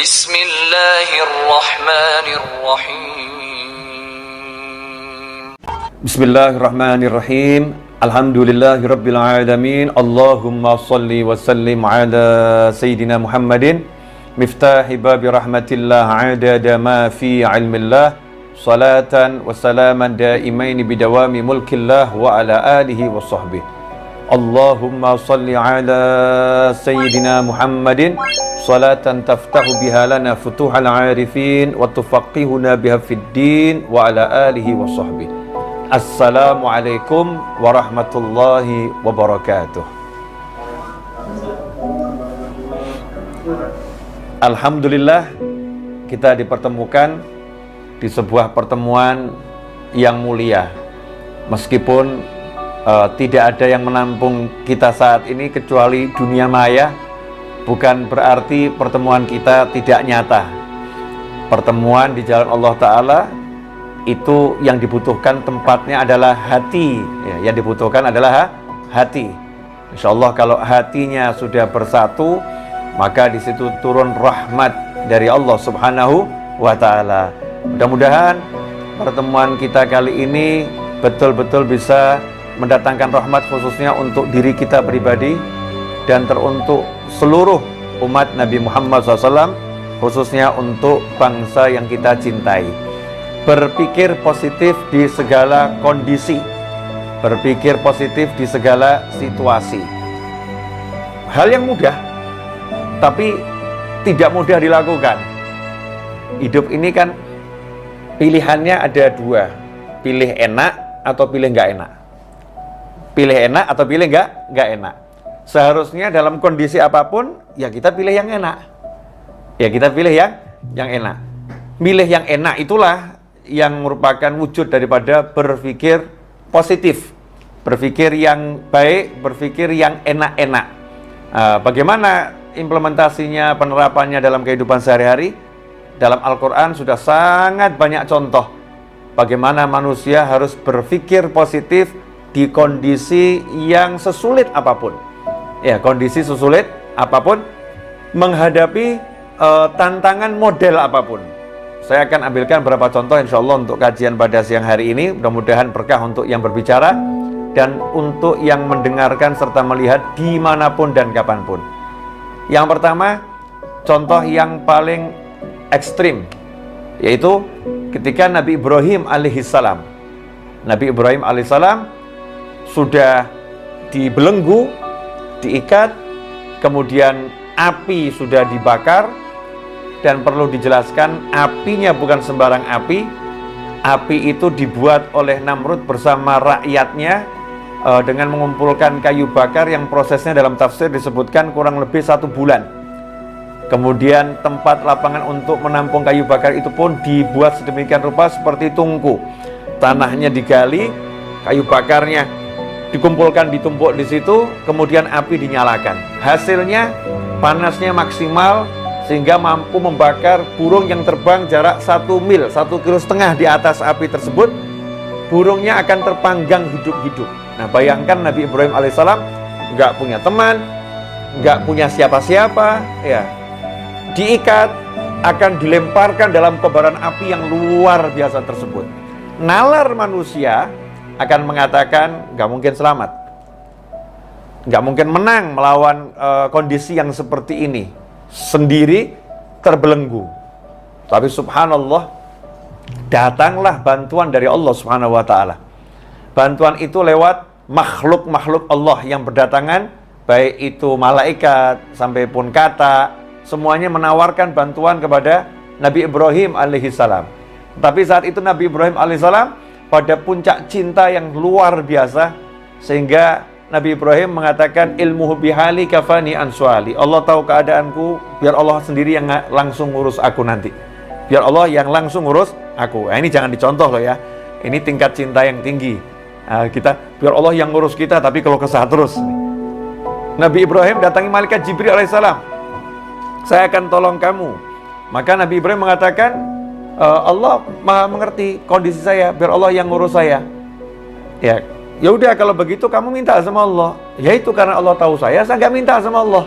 Bismillahirrahmanirrahim. Bismillahirrahmanirrahim. Alhamdulillahirabbil alamin. Allahumma shalli wa sallim ala sayyidina Muhammadin miftahi babi rahmatillah adada ma fi ilmillah salatan wa salaman daimaini bidawami mulkillah wa ala alihi wa sahbihi. Allahumma salli ala sayyidina Muhammadin salatan taftahu biha lana futuhal arifin wa tufaqihuna biha fid din wa ala alihi wa sahbihi. Assalamualaikum warahmatullahi wabarakatuh. Alhamdulillah kita dipertemukan di sebuah pertemuan yang mulia. Meskipun tidak ada yang menampung kita saat ini kecuali dunia maya, bukan berarti pertemuan kita tidak nyata. Pertemuan di jalan Allah Ta'ala itu yang dibutuhkan tempatnya adalah hati, ya, yang dibutuhkan adalah hati. Insya Allah kalau hatinya sudah bersatu, maka di situ turun rahmat dari Allah Subhanahu wa Ta'ala. Mudah-mudahan pertemuan kita kali ini betul-betul bisa mendatangkan rahmat khususnya untuk diri kita pribadi dan teruntuk seluruh umat Nabi Muhammad SAW, khususnya untuk bangsa yang kita cintai. Berpikir positif di segala kondisi, berpikir positif di segala situasi. Hal yang mudah, tapi tidak mudah dilakukan. Hidup ini kan pilihannya ada dua, pilih enak atau pilih nggak enak. Pilih enak atau pilih nggak enak. Seharusnya dalam kondisi apapun, ya kita pilih yang enak. Ya kita pilih yang enak. Milih yang enak itulah yang merupakan wujud daripada berpikir positif, berpikir yang baik, berpikir yang enak-enak. Bagaimana implementasinya, penerapannya dalam kehidupan sehari-hari? Dalam Al-Quran sudah sangat banyak contoh bagaimana manusia harus berpikir positif di kondisi yang sesulit apapun. Ya, kondisi sesulit apapun, menghadapi tantangan model apapun. Saya akan ambilkan beberapa contoh insya Allah untuk kajian pada siang hari ini. Mudah-mudahan berkah untuk yang berbicara dan untuk yang mendengarkan serta melihat dimanapun dan kapanpun. Yang pertama, contoh yang paling ekstrim, yaitu ketika Nabi Ibrahim alaihissalam. Nabi Ibrahim alaihissalam sudah dibelenggu, diikat, kemudian api sudah dibakar. Dan perlu dijelaskan, apinya bukan sembarang api. Api itu dibuat oleh Namrud bersama rakyatnya dengan mengumpulkan kayu bakar yang prosesnya dalam tafsir disebutkan kurang lebih 1 bulan. Kemudian tempat lapangan untuk menampung kayu bakar itu pun dibuat sedemikian rupa seperti tungku. Tanahnya digali, kayu bakarnya dikumpulkan, ditumpuk di situ, kemudian api dinyalakan. Hasilnya panasnya maksimal sehingga mampu membakar burung yang terbang jarak 1 mil, 1,5 kilo di atas api tersebut. Burungnya akan terpanggang hidup-hidup. Nah, bayangkan Nabi Ibrahim alaihissalam nggak punya teman, nggak punya siapa-siapa, ya, diikat, akan dilemparkan dalam kobaran api yang luar biasa tersebut. Nalar manusia akan mengatakan nggak mungkin selamat, nggak mungkin menang melawan kondisi yang seperti ini, sendiri terbelenggu. Tapi subhanallah, datanglah bantuan dari Allah Subhanahu wa Ta'ala. Bantuan itu lewat makhluk-makhluk Allah yang berdatangan, baik itu malaikat sampai pun kata, semuanya menawarkan bantuan kepada Nabi Ibrahim alaihissalam. Tapi saat itu Nabi Ibrahim alaihissalam pada puncak cinta yang luar biasa, sehingga Nabi Ibrahim mengatakan, ilmuhu bihali kafani answali. Allah tahu keadaanku, biar Allah sendiri yang langsung ngurus aku nanti. Biar Allah yang langsung ngurus aku. Nah, ini jangan dicontoh loh ya. Ini tingkat cinta yang tinggi. Kita biar Allah yang ngurus kita, tapi kalau kesah terus. Nabi Ibrahim datangi malaikat Jibril alaihissalam. Saya akan tolong kamu. Maka Nabi Ibrahim mengatakan, Allah maha mengerti kondisi saya, biar Allah yang ngurus saya. Ya udah kalau begitu kamu minta sama Allah. Ya itu karena Allah tahu saya nggak minta sama Allah.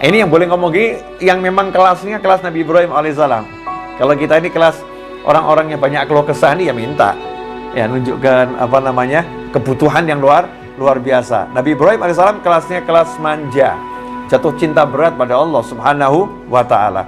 Ini yang boleh ngomong gini, yang memang kelasnya kelas Nabi Ibrahim alaihissalam. Kalau kita ini kelas orang-orang yang banyak keluh kesah nih, ya minta, ya nunjukkan kebutuhan yang luar biasa. Nabi Ibrahim alaihissalam kelasnya kelas manja, jatuh cinta berat pada Allah Subhanahu wa Ta'ala.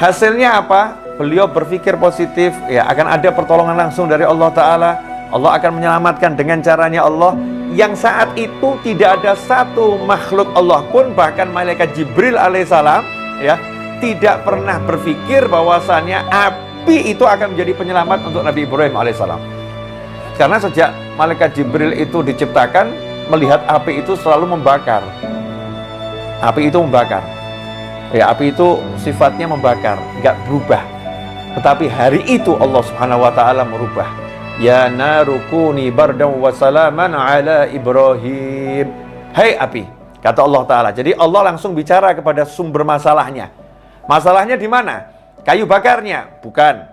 Hasilnya apa? Beliau berpikir positif, ya akan ada pertolongan langsung dari Allah Ta'ala. Allah akan menyelamatkan dengan caranya Allah, yang saat itu tidak ada satu makhluk Allah pun, bahkan malaikat Jibril alaihissalam, ya tidak pernah berpikir bahwasannya api itu akan menjadi penyelamat untuk Nabi Ibrahim alaihissalam. Karena sejak malaikat Jibril itu diciptakan, melihat api itu selalu membakar. Api itu membakar. Ya, api itu sifatnya membakar, nggak berubah. Tetapi hari itu Allah Subhanahu wa Ta'ala merubah. Ya narukuni bardan wa salaman ala Ibrahim. Hai api, kata Allah Ta'ala. Jadi Allah langsung bicara kepada sumber masalahnya. Masalahnya di mana? Kayu bakarnya? Bukan.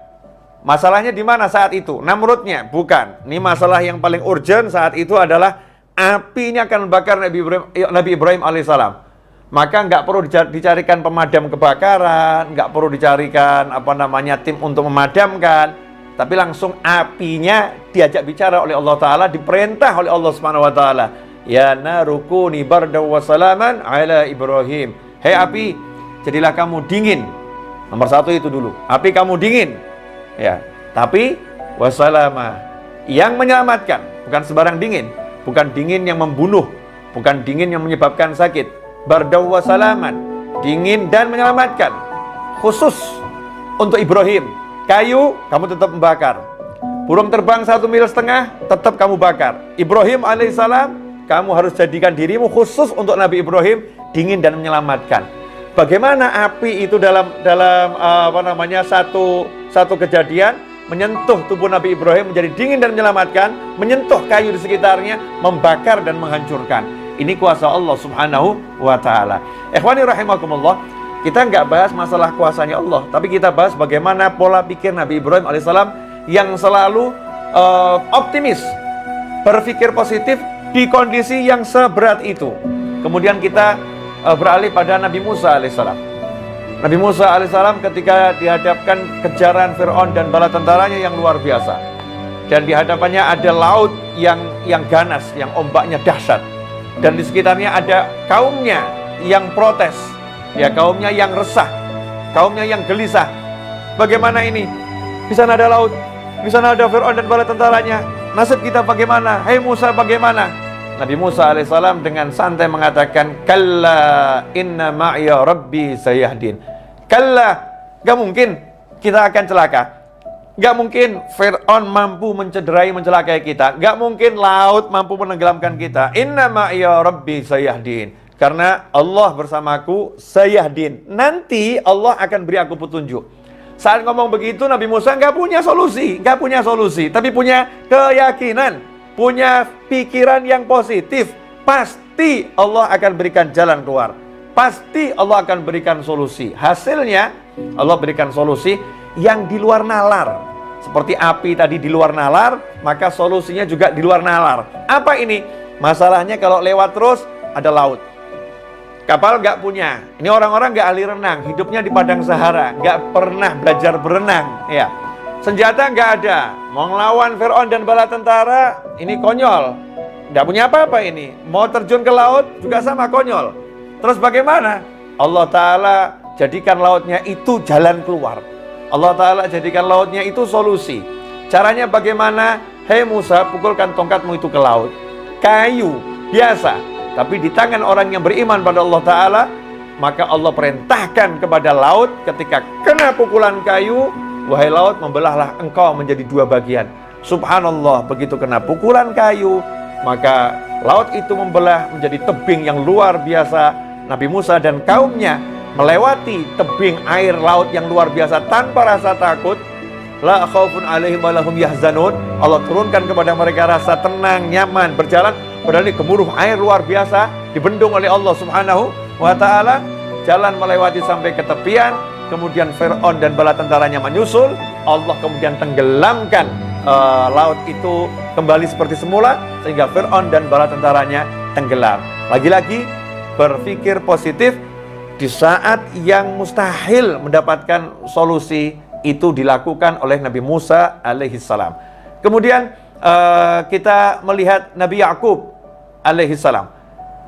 Masalahnya di mana saat itu? Namrudnya? Bukan. Ini masalah yang paling urgent saat itu adalah api ini akan membakar Nabi Ibrahim alaihissalam. Maka nggak perlu dicarikan pemadam kebakaran, nggak perlu dicarikan tim untuk memadamkan, tapi langsung apinya diajak bicara oleh Allah Ta'ala, diperintah oleh Allah Subhanahu wa Ta'ala. Ya narukuni bardan wa salaman ala Ibrahim. Hei api, jadilah kamu dingin. Nomor satu itu dulu, api kamu dingin. Ya, tapi wasalama, yang menyelamatkan, bukan sembarang dingin, bukan dingin yang membunuh, bukan dingin yang menyebabkan sakit. Bardaw wa salaman, dingin dan menyelamatkan, khusus untuk Ibrahim. Kayu kamu tetap membakar, burung terbang 1,5 mil tetap kamu bakar. Ibrahim alaihissalam, kamu harus jadikan dirimu khusus untuk Nabi Ibrahim, dingin dan menyelamatkan. Bagaimana api itu dalam satu kejadian menyentuh tubuh Nabi Ibrahim menjadi dingin dan menyelamatkan, menyentuh kayu di sekitarnya, membakar dan menghancurkan. Ini kuasa Allah Subhanahu wa Ta'ala. Ikhwani rahimakumullah, kita nggak bahas masalah kuasanya Allah, tapi kita bahas bagaimana pola pikir Nabi Ibrahim alaihissalam yang selalu optimis, berpikir positif di kondisi yang seberat itu. Kemudian kita beralih pada Nabi Musa alaihissalam. Nabi Musa alaihissalam ketika dihadapkan kejaran Fir'aun dan bala tentaranya yang luar biasa, dan di hadapannya ada laut yang ganas, yang ombaknya dahsyat, dan di sekitarnya ada kaumnya yang protes, ya kaumnya yang resah, kaumnya yang gelisah. Bagaimana ini? Di sana ada laut, di sana ada Fir'aun dan bala tentaranya. Nasib kita bagaimana? Hai Musa, bagaimana? Nabi Musa alaihissalam dengan santai mengatakan, kalla inna ma'iya rabbi sayahdin. Kalla, gak mungkin kita akan celaka. Gak mungkin Fir'aun mampu mencelakai kita. Gak mungkin laut mampu menenggelamkan kita. Inna ma'iya rabbi sayahdin. Karena Allah bersamaku sayahdin. Nanti Allah akan beri aku petunjuk. Saat ngomong begitu Nabi Musa gak punya solusi. Tapi punya keyakinan, punya pikiran yang positif. Pasti Allah akan berikan jalan keluar. Pasti Allah akan berikan solusi. Hasilnya Allah berikan solusi yang di luar nalar. Seperti api tadi di luar nalar, maka solusinya juga di luar nalar. Apa ini? Masalahnya kalau lewat terus ada laut. Kapal nggak punya. Ini orang-orang nggak ahli renang, hidupnya di padang Sahara, nggak pernah belajar berenang. Ya, senjata nggak ada. Mau ngelawan Fir'aun dan bala tentara, ini konyol. Nggak punya apa-apa ini. Mau terjun ke laut juga sama konyol. Terus bagaimana? Allah Ta'ala jadikan lautnya itu jalan keluar. Allah Ta'ala jadikan lautnya itu solusi. Caranya bagaimana? Hei Musa, pukulkan tongkatmu itu ke laut. Kayu biasa, tapi di tangan orang yang beriman pada Allah Ta'ala, maka Allah perintahkan kepada laut ketika kena pukulan kayu, wahai laut, membelahlah engkau menjadi 2 bagian. Subhanallah, begitu kena pukulan kayu, maka laut itu membelah menjadi tebing yang luar biasa. Nabi Musa dan kaumnya melewati tebing air laut yang luar biasa tanpa rasa takut. La khaufun alaihim wa lahum yahzanun. Allah turunkan kepada mereka rasa tenang, nyaman, berjalan. Padahal ini gemuruh air luar biasa, dibendung oleh Allah Subhanahu wa Ta'ala. Jalan melewati sampai ke tepian. Kemudian Fir'aun dan bala tentaranya menyusul. Allah kemudian tenggelamkan laut itu kembali seperti semula, sehingga Fir'aun dan bala tentaranya tenggelam. Lagi-lagi berpikir positif, di saat yang mustahil mendapatkan solusi, itu dilakukan oleh Nabi Musa alaihissalam. Kemudian kita melihat Nabi Yakub alaihissalam.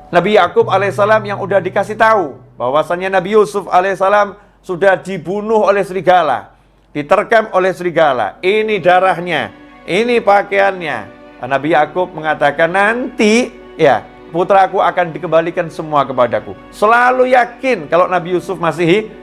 Nabi Yakub alaihissalam yang udah dikasih tahu bahwasannya Nabi Yusuf alaihissalam sudah dibunuh oleh serigala, diterkam oleh serigala. Ini darahnya, ini pakaiannya. Nabi Yakub mengatakan, nanti ya putraku akan dikembalikan semua kepadaku. Selalu yakin kalau Nabi Yusuf masih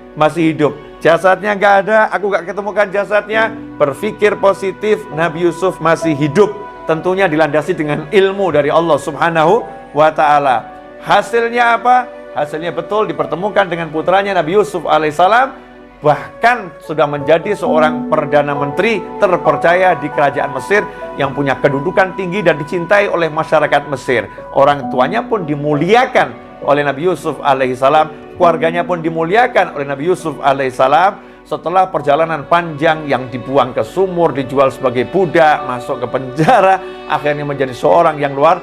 hidup. Jasadnya nggak ada, aku nggak ketemukan jasadnya. Berpikir positif, Nabi Yusuf masih hidup. Tentunya dilandasi dengan ilmu dari Allah Subhanahu wa Ta'ala. Hasilnya apa? Hasilnya betul dipertemukan dengan putranya Nabi Yusuf alaihissalam. Bahkan sudah menjadi seorang Perdana Menteri terpercaya di kerajaan Mesir yang punya kedudukan tinggi dan dicintai oleh masyarakat Mesir. Orang tuanya pun dimuliakan oleh Nabi Yusuf alaihissalam. Keluarganya pun dimuliakan oleh Nabi Yusuf alaihissalam. Setelah perjalanan panjang yang dibuang ke sumur, dijual sebagai budak, masuk ke penjara, akhirnya menjadi seorang yang luar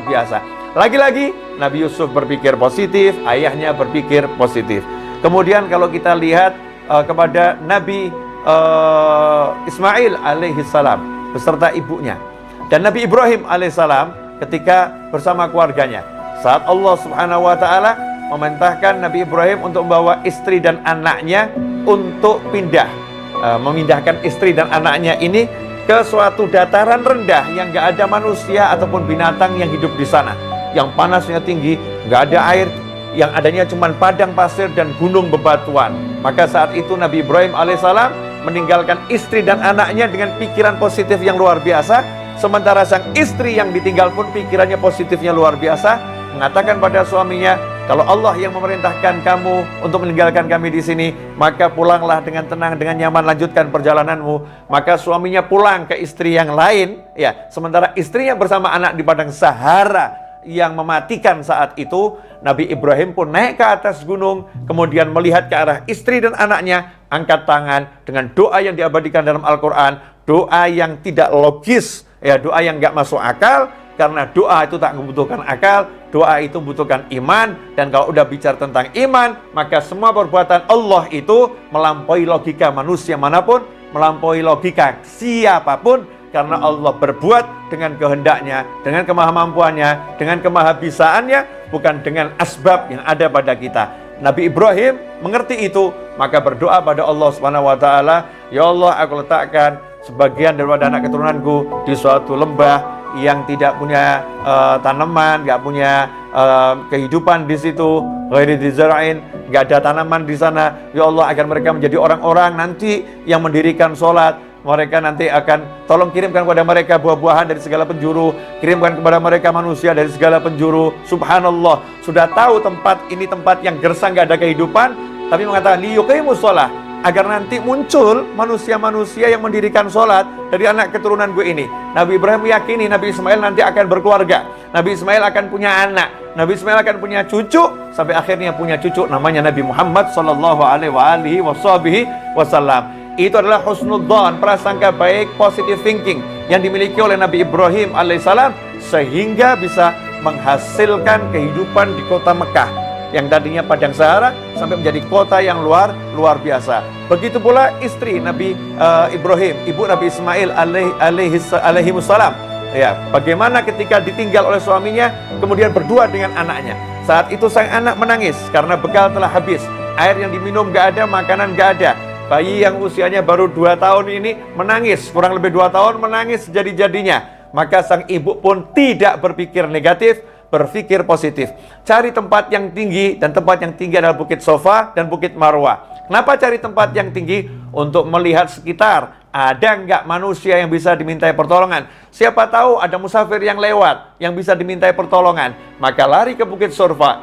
biasa. Lagi-lagi Nabi Yusuf berpikir positif, ayahnya berpikir positif. Kemudian kalau kita lihat kepada Nabi Ismail alaihissalam beserta ibunya, dan Nabi Ibrahim alaihissalam ketika bersama keluarganya, saat Allah Subhanahu wa Ta'ala memerintahkan Nabi Ibrahim untuk membawa istri dan anaknya untuk memindahkan istri dan anaknya ini ke suatu dataran rendah yang gak ada manusia ataupun binatang yang hidup di sana, yang panasnya tinggi, gak ada air, yang adanya cuma padang pasir dan gunung bebatuan. Maka saat itu Nabi Ibrahim alaihissalam meninggalkan istri dan anaknya dengan pikiran positif yang luar biasa. Sementara sang istri yang ditinggal pun pikirannya positifnya luar biasa, mengatakan pada suaminya, kalau Allah yang memerintahkan kamu untuk meninggalkan kami di sini, maka pulanglah dengan tenang, dengan nyaman, lanjutkan perjalananmu. Maka suaminya pulang ke istri yang lain, ya. Sementara istrinya bersama anak di padang Sahara yang mematikan saat itu. Nabi Ibrahim pun naik ke atas gunung, kemudian melihat ke arah istri dan anaknya, angkat tangan dengan doa yang diabadikan dalam Al-Quran, doa yang tidak logis, ya, doa yang gak masuk akal. Karena doa itu tak membutuhkan akal, doa itu membutuhkan iman. Dan kalau udah bicara tentang iman, maka semua perbuatan Allah itu melampaui logika manusia manapun, melampaui logika siapapun. Karena Allah berbuat dengan kehendaknya, dengan kemahamampuannya, dengan kemahabisaannya, bukan dengan asbab yang ada pada kita. Nabi Ibrahim mengerti itu, maka berdoa pada Allah Subhanahu wa Ta'ala, ya Allah, aku letakkan sebagian daripada anak keturunanku di suatu lembah yang tidak punya tanaman, nggak punya kehidupan di situ, ghairi dzara'in, nggak ada tanaman di sana. Ya Allah, agar mereka menjadi orang-orang nanti yang mendirikan sholat. Mereka nanti akan, tolong kirimkan kepada mereka buah-buahan dari segala penjuru, kirimkan kepada mereka manusia dari segala penjuru. Subhanallah, sudah tahu tempat ini tempat yang gersang, nggak ada kehidupan, tapi mengatakan liyuqimus sholah, agar nanti muncul manusia-manusia yang mendirikan sholat dari anak keturunan gue ini. Nabi Ibrahim meyakini Nabi Ismail nanti akan berkeluarga, Nabi Ismail akan punya anak, Nabi Ismail akan punya cucu, sampai akhirnya punya cucu namanya Nabi Muhammad sallallahu alaihi wasallam. Itu adalah husnudzan, prasangka baik, positive thinking yang dimiliki oleh Nabi Ibrahim alaihissalam, sehingga bisa menghasilkan kehidupan di kota Mekah yang tadinya padang Sahara sampai menjadi kota yang luar biasa. Begitu pula istri Nabi Ibrahim, ibu Nabi Ismail alaihi wassalam. Ya, bagaimana ketika ditinggal oleh suaminya, kemudian berdua dengan anaknya. Saat itu sang anak menangis karena bekal telah habis, air yang diminum gak ada, makanan gak ada. Bayi yang usianya baru 2 tahun ini menangis, kurang lebih 2 tahun menangis jadi-jadinya. Maka sang ibu pun tidak berpikir negatif, berpikir positif. Cari tempat yang tinggi, dan tempat yang tinggi adalah Bukit Sofa dan Bukit Marwah. Kenapa cari tempat yang tinggi? Untuk melihat sekitar, ada nggak manusia yang bisa dimintai pertolongan. Siapa tahu ada musafir yang lewat, yang bisa dimintai pertolongan. Maka lari ke Bukit Sofa.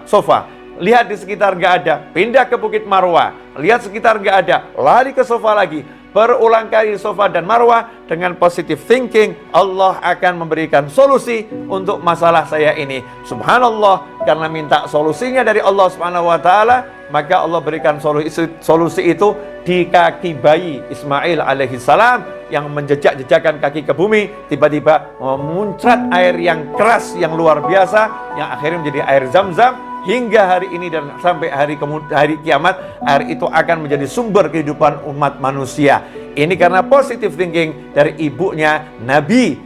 Lihat di sekitar nggak ada, pindah ke Bukit Marwah. Lihat sekitar nggak ada, lari ke Sofa lagi. Berulang kali Sofa dan Marwah dengan positive thinking, Allah akan memberikan solusi untuk masalah saya ini. Subhanallah, karena minta solusinya dari Allah Subhanahu wa Ta'ala, maka Allah berikan solusi itu di kaki bayi Ismail alaihissalam yang menjejak-jejakkan kaki ke bumi. Tiba-tiba memuncrat air yang keras yang luar biasa, yang akhirnya menjadi air Zam-Zam. hingga hari ini dan sampai hari kiamat, air itu akan menjadi sumber kehidupan umat manusia. Ini karena positive thinking dari ibunya Nabi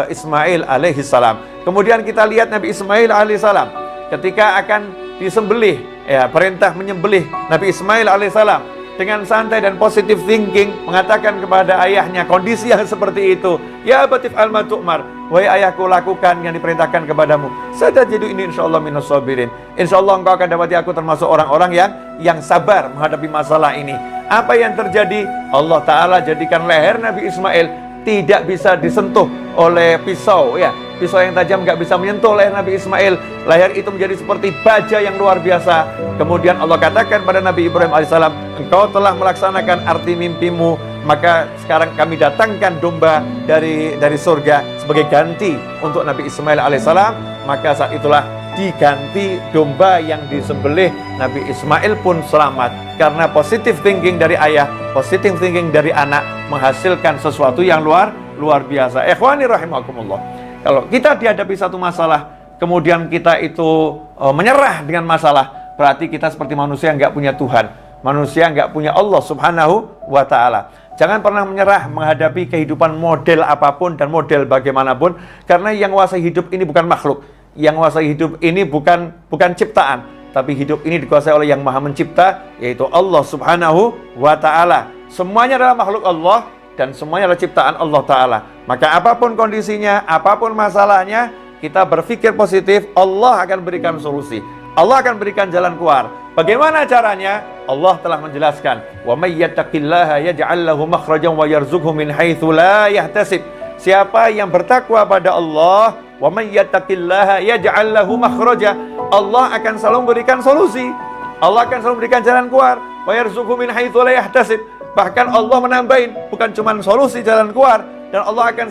Ismail alaihi salam. Kemudian kita lihat Nabi Ismail alaihi salam ketika akan disembelih, ya, perintah menyembelih Nabi Ismail alaihissalam dengan santai dan positive thinking mengatakan kepada ayahnya kondisi yang seperti itu, ya batif alma tu'mar, wahai ayahku, lakukan yang diperintahkan kepadamu. Satajidu ini insyaallah minas sabirin. Insyaallah engkau akan dapati aku termasuk orang-orang yang sabar menghadapi masalah ini. Apa yang terjadi? Allah Ta'ala jadikan leher Nabi Ismail tidak bisa disentuh oleh pisau, ya. Pisau yang tajam nggak bisa menyentuh leher Nabi Ismail. Leher itu menjadi seperti baja yang luar biasa. Kemudian Allah katakan pada Nabi Ibrahim alaihissalam, engkau telah melaksanakan arti mimpimu, maka sekarang kami datangkan domba dari surga sebagai ganti untuk Nabi Ismail alaihissalam. Maka saat itulah diganti domba yang disembelih. Nabi Ismail pun selamat karena positive thinking dari ayah, positive thinking dari anak menghasilkan sesuatu yang luar biasa. Ikhwani rahimakumullah. Kalau kita dihadapi satu masalah, kemudian kita itu menyerah dengan masalah, berarti kita seperti manusia yang nggak punya Tuhan, manusia nggak punya Allah Subhanahu wa Ta'ala. Jangan pernah menyerah menghadapi kehidupan model apapun dan model bagaimanapun, karena yang menguasai hidup ini bukan makhluk, yang menguasai hidup ini bukan ciptaan, tapi hidup ini dikuasai oleh yang Maha Mencipta, yaitu Allah Subhanahu wa Ta'ala. Semuanya adalah makhluk Allah dan semuanya adalah ciptaan Allah Ta'ala. Maka apapun kondisinya, apapun masalahnya, kita berpikir positif, Allah akan berikan solusi, Allah akan berikan jalan keluar. Bagaimana caranya? Allah telah menjelaskan, wa may yattaqillaha yaj'al lahu makhrajan wa yarzuqhu min haitsu la yahtasib. Siapa yang bertakwa pada Allah, wa may yattaqillaha yaj'al lahu makhraja, Allah akan selalu memberikan solusi, Allah akan selalu memberikan jalan keluar. Wa yarzuqhu min haitsu la yahtasib. Bahkan Allah menambahin, bukan cuma solusi, jalan keluar, dan Allah akan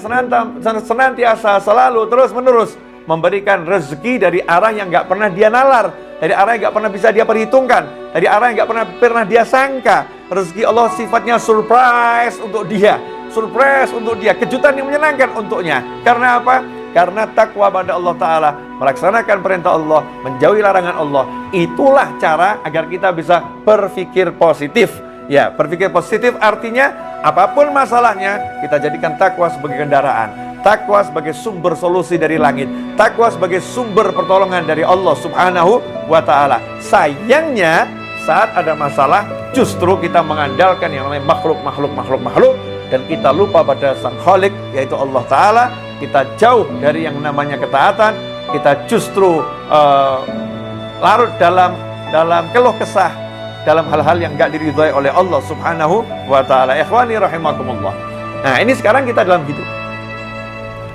senantiasa selalu terus menerus memberikan rezeki dari arah yang nggak pernah dia nalar, dari arah yang nggak pernah bisa dia perhitungkan, dari arah yang nggak pernah dia sangka. Rezeki Allah sifatnya surprise untuk dia, surprise untuk dia, kejutan yang menyenangkan untuknya. Karena apa? Karena takwa pada Allah Ta'ala, melaksanakan perintah Allah, menjauhi larangan Allah. Itulah cara agar kita bisa berpikir positif. Ya, berpikir positif artinya apapun masalahnya, kita jadikan takwa sebagai kendaraan, takwa sebagai sumber solusi dari langit, takwa sebagai sumber pertolongan dari Allah Subhanahu wa Ta'ala. Sayangnya saat ada masalah justru kita mengandalkan yang namanya makhluk, dan kita lupa pada Sang Khalik, yaitu Allah Ta'ala. Kita jauh dari yang namanya ketaatan, kita justru larut dalam keluh kesah, dalam hal-hal yang gak diridhai oleh Allah Subhanahu wa Ta'ala. Ikhwani rahimakumullah. Nah, ini sekarang kita dalam hidup.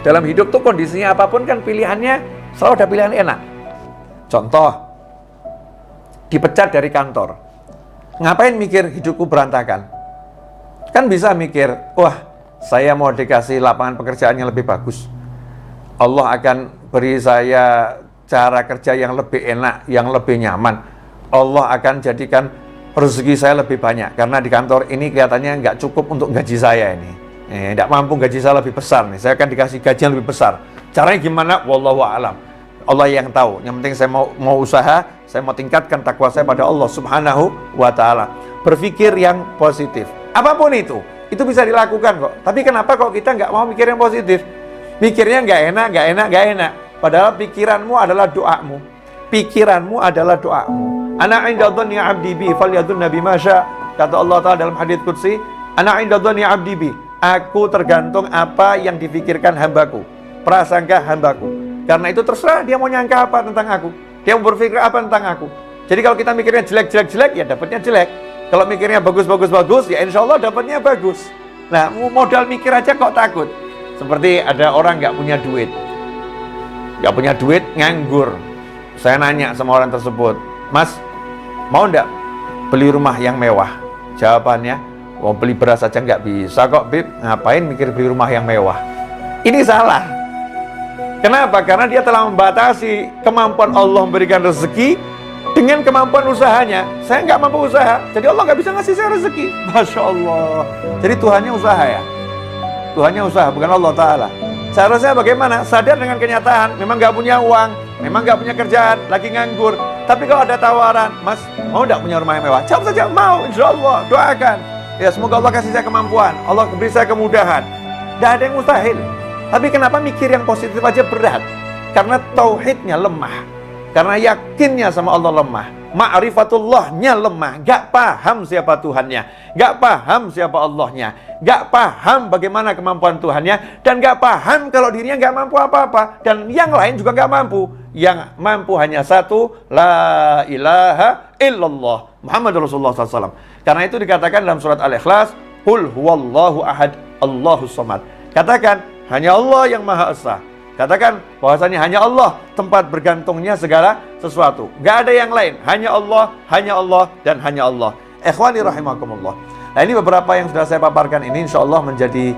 Dalam hidup tuh kondisinya apapun kan pilihannya selalu ada pilihan enak. Contoh, dipecat dari kantor. Ngapain mikir hidupku berantakan? Kan bisa mikir, wah, saya mau dikasih lapangan pekerjaan yang lebih bagus. Allah akan beri saya cara kerja yang lebih enak, yang lebih nyaman. Allah akan jadikan rezeki saya lebih banyak, karena di kantor ini kelihatannya nggak cukup untuk gaji saya ini. Tidak mampu, gaji saya lebih besar nih. Saya akan dikasih gaji yang lebih besar. Caranya gimana? Wallahu a'lam. Allah yang tahu. Yang penting saya mau usaha, saya mau tingkatkan takwa saya pada Allah Subhanahu wa Ta'ala. Berpikir yang positif. Apapun itu bisa dilakukan kok. Tapi kenapa kok kita nggak mau mikir yang positif? Mikirnya nggak enak. Padahal pikiranmu adalah doamu. Pikiranmu adalah doamu. Ana 'inda dhanni 'abdi bi falyadhunna bima syaa. Kata Allah Ta'ala dalam hadits qudsi, ana 'inda dhanni 'abdi bi. Aku tergantung apa yang dipikirkan hambaku, prasangka hambaku. Karena itu terserah dia mau nyangka apa tentang aku, dia mau berpikir apa tentang aku. Jadi kalau kita mikirnya jelek, ya dapatnya jelek. Kalau mikirnya bagus, ya insya Allah dapatnya bagus. Nah, modal mikir aja kok takut. Seperti ada orang nggak punya duit, nganggur. Saya nanya sama orang tersebut, Mas, mau nggak beli rumah yang mewah? Jawabannya, mau beli beras aja nggak bisa kok, Bib. Ngapain mikir beli rumah yang mewah? Ini salah. Kenapa? Karena dia telah membatasi kemampuan Allah memberikan rezeki dengan kemampuan usahanya. Saya nggak mampu usaha, jadi Allah nggak bisa ngasih saya rezeki. Masya Allah. Jadi Tuhannya usaha ya? Tuhannya usaha, bukan Allah Ta'ala. Seharusnya bagaimana? Sadar dengan kenyataan, memang nggak punya uang, memang nggak punya kerjaan, lagi nganggur. Tapi kalau ada tawaran, Mas, mau tidak punya rumah yang mewah? Jawab saja, mau, insya Allah, doakan. Ya, semoga Allah kasih saya kemampuan, Allah beri saya kemudahan. Tidak ada yang mustahil. Tapi kenapa mikir yang positif aja berat? Karena tauhidnya lemah. Karena yakinnya sama Allah lemah. Ma'rifatullahnya lemah, gak paham siapa Tuhannya, gak paham siapa Allahnya, gak paham bagaimana kemampuan Tuhannya, dan gak paham kalau dirinya gak mampu apa-apa, dan yang lain juga gak mampu. Yang mampu hanya satu, la ilaha illallah, Muhammad Rasulullah SAW. Karena itu dikatakan dalam surat Al-Ikhlas, Qul huwallahu ahad, Allahus samad. Katakan, hanya Allah yang Maha Esa. Katakan bahwasanya hanya Allah tempat bergantungnya segala sesuatu. Gak ada yang lain. Hanya Allah, dan hanya Allah. Ikhwani rahimakumullah. Nah, ini beberapa yang sudah saya paparkan ini insya Allah menjadi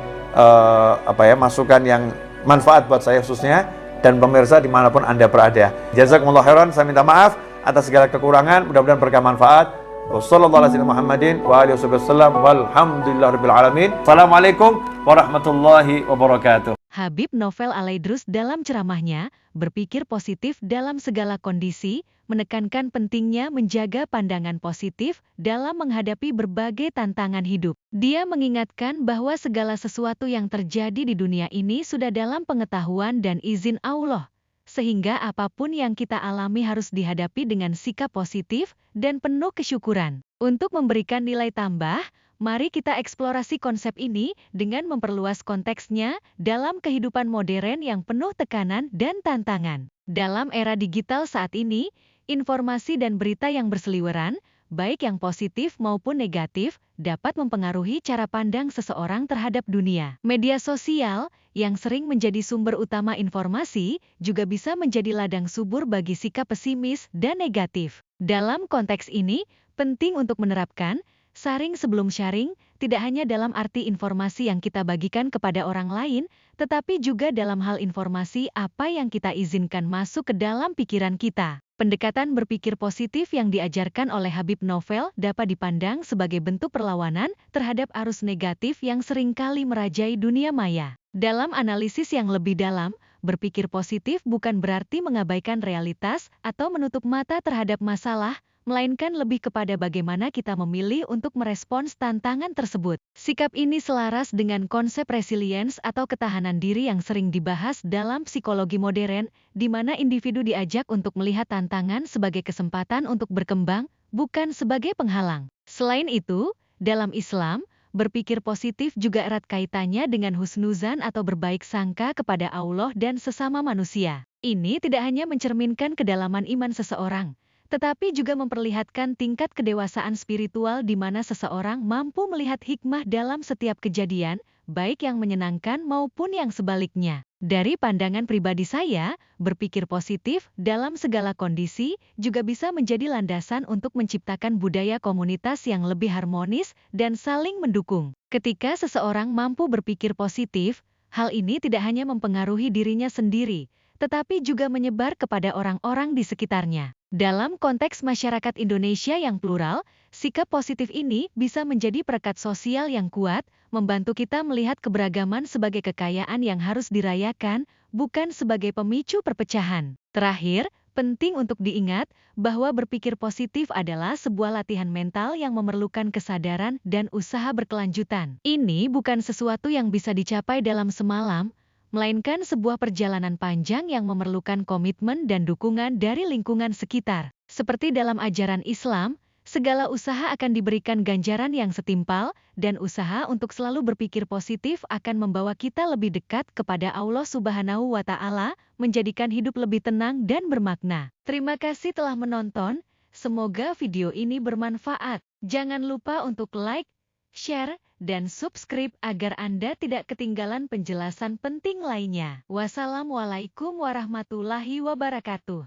masukan yang manfaat buat saya khususnya dan pemirsa dimanapun Anda berada. Jazakumullah khairan. Saya minta maaf atas segala kekurangan. Mudah-mudahan berkah manfaat. Wassalamualaikum warahmatullahi wabarakatuh. Habib Novel Alaidrus dalam ceramahnya berpikir positif dalam segala kondisi, menekankan pentingnya menjaga pandangan positif dalam menghadapi berbagai tantangan hidup. Dia mengingatkan bahwa segala sesuatu yang terjadi di dunia ini sudah dalam pengetahuan dan izin Allah, sehingga apapun yang kita alami harus dihadapi dengan sikap positif dan penuh kesyukuran. Untuk memberikan nilai tambah, mari kita eksplorasi konsep ini dengan memperluas konteksnya dalam kehidupan modern yang penuh tekanan dan tantangan. Dalam era digital saat ini, informasi dan berita yang berseliweran, baik yang positif maupun negatif, dapat mempengaruhi cara pandang seseorang terhadap dunia. Media sosial, yang sering menjadi sumber utama informasi, juga bisa menjadi ladang subur bagi sikap pesimis dan negatif. Dalam konteks ini, penting untuk menerapkan sharing sebelum sharing, tidak hanya dalam arti informasi yang kita bagikan kepada orang lain, tetapi juga dalam hal informasi apa yang kita izinkan masuk ke dalam pikiran kita. Pendekatan berpikir positif yang diajarkan oleh Habib Novel dapat dipandang sebagai bentuk perlawanan terhadap arus negatif yang seringkali merajai dunia maya. Dalam analisis yang lebih dalam, berpikir positif bukan berarti mengabaikan realitas atau menutup mata terhadap masalah, melainkan lebih kepada bagaimana kita memilih untuk merespons tantangan tersebut. Sikap ini selaras dengan konsep resilience atau ketahanan diri yang sering dibahas dalam psikologi modern, di mana individu diajak untuk melihat tantangan sebagai kesempatan untuk berkembang, bukan sebagai penghalang. Selain itu, dalam Islam, berpikir positif juga erat kaitannya dengan husnuzan atau berbaik sangka kepada Allah dan sesama manusia. Ini tidak hanya mencerminkan kedalaman iman seseorang, tetapi juga memperlihatkan tingkat kedewasaan spiritual di mana seseorang mampu melihat hikmah dalam setiap kejadian, baik yang menyenangkan maupun yang sebaliknya. Dari pandangan pribadi saya, berpikir positif dalam segala kondisi juga bisa menjadi landasan untuk menciptakan budaya komunitas yang lebih harmonis dan saling mendukung. Ketika seseorang mampu berpikir positif, hal ini tidak hanya mempengaruhi dirinya sendiri, tetapi juga menyebar kepada orang-orang di sekitarnya. Dalam konteks masyarakat Indonesia yang plural, sikap positif ini bisa menjadi perekat sosial yang kuat, membantu kita melihat keberagaman sebagai kekayaan yang harus dirayakan, bukan sebagai pemicu perpecahan. Terakhir, penting untuk diingat bahwa berpikir positif adalah sebuah latihan mental yang memerlukan kesadaran dan usaha berkelanjutan. Ini bukan sesuatu yang bisa dicapai dalam semalam, melainkan sebuah perjalanan panjang yang memerlukan komitmen dan dukungan dari lingkungan sekitar. Seperti dalam ajaran Islam, segala usaha akan diberikan ganjaran yang setimpal, dan usaha untuk selalu berpikir positif akan membawa kita lebih dekat kepada Allah Subhanahu wa Ta'ala, menjadikan hidup lebih tenang dan bermakna. Terima kasih telah menonton, semoga video ini bermanfaat. Jangan lupa untuk like, share, dan subscribe agar Anda tidak ketinggalan penjelasan penting lainnya. Wassalamualaikum warahmatullahi wabarakatuh.